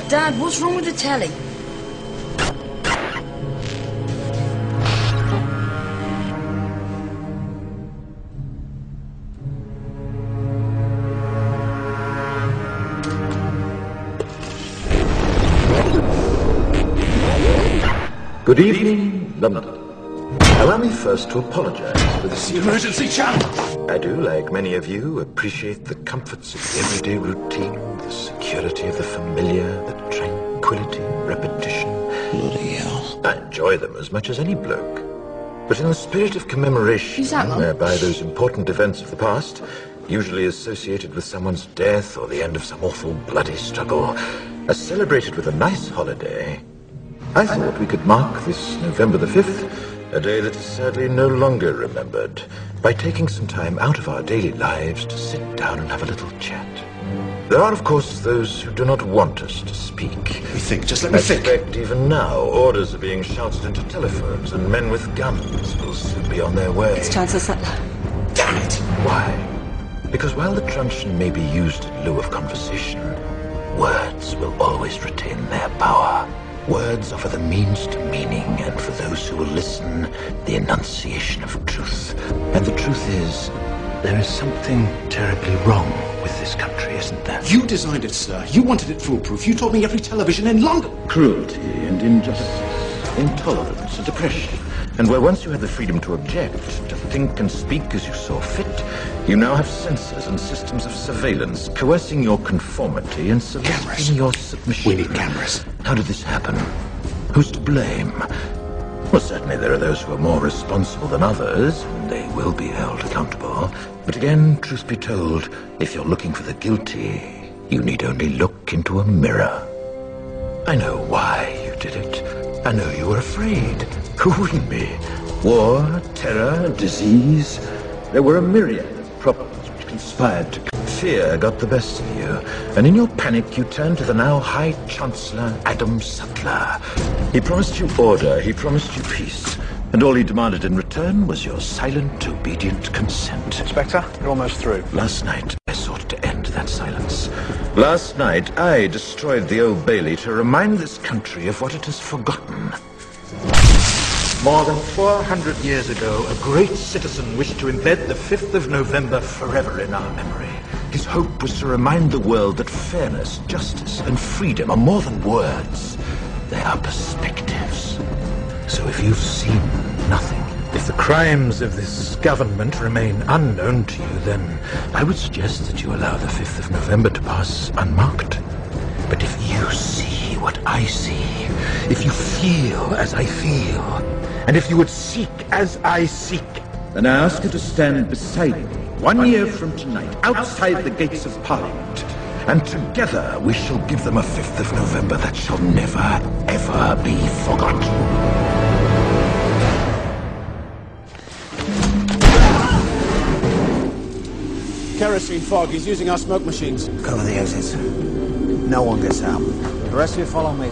Dad, what's wrong with the telly? Good evening, London. Allow me first to apologize for this emergency channel. I do, like many of you, appreciate the comforts of everyday routine, the security of the familiar, the tranquility, repetition. Bloody hell. I enjoy them as much as any bloke. But in the spirit of commemoration, Who's that, Mum? whereby those important events of the past, usually associated with someone's death or the end of some awful bloody struggle, are celebrated with a nice holiday, I thought we could mark this November the 5th, a day that is sadly no longer remembered, by taking some time out of our daily lives to sit down and have a little chat. There are, of course, those who do not want us to speak. We think, just let me I think. suspect even now orders are being shouted into telephones and men with guns will soon be on their way. It's Chancellor Sutler. Damn it! Why? Because while the truncheon may be used in lieu of conversation, words will always retain their power. Words offer the means to meaning, and for those who will listen, the enunciation of truth. And the truth is, there is something terribly wrong with this country, isn't there? You designed it, sir. You wanted it foolproof. You told me every television in London. Cruelty and injustice, intolerance and oppression. And where once you had the freedom to object, to think and speak as you saw fit, you now have censors and systems of surveillance coercing your conformity and soliciting your submission. We need cameras. How did this happen? Who's to blame? Well, certainly there are those who are more responsible than others, and they will be held accountable. But again, truth be told, if you're looking for the guilty, you need only look into a mirror. I know why you did it. I know you were afraid. Who wouldn't be? War, terror, disease. There were a myriad of problems which conspired to... Fear got the best of you, and in your panic you turned to the now High Chancellor Adam Sutler. He promised you order, he promised you peace, and all he demanded in return was your silent, obedient consent. Inspector, you're almost through. Last night, I sought to end that silence. Last night, I destroyed the Old Bailey to remind this country of what it has forgotten. More than 400 years ago, a great citizen wished to embed the 5th of November forever in our memory. His hope was to remind the world that fairness, justice, and freedom are more than words. They are perspectives. So if you've seen nothing, if the crimes of this government remain unknown to you, then I would suggest that you allow the 5th of November to pass unmarked. But if you see what I see, if you feel as I feel, and if you would seek as I seek, then I ask you to stand beside me 1 year from tonight, outside the gates of Parliament, and together we shall give them a 5th of November that shall never, ever be forgotten. Kerosene fog. He's using our smoke machines. Cover the exits. No one gets out. The rest of you follow me.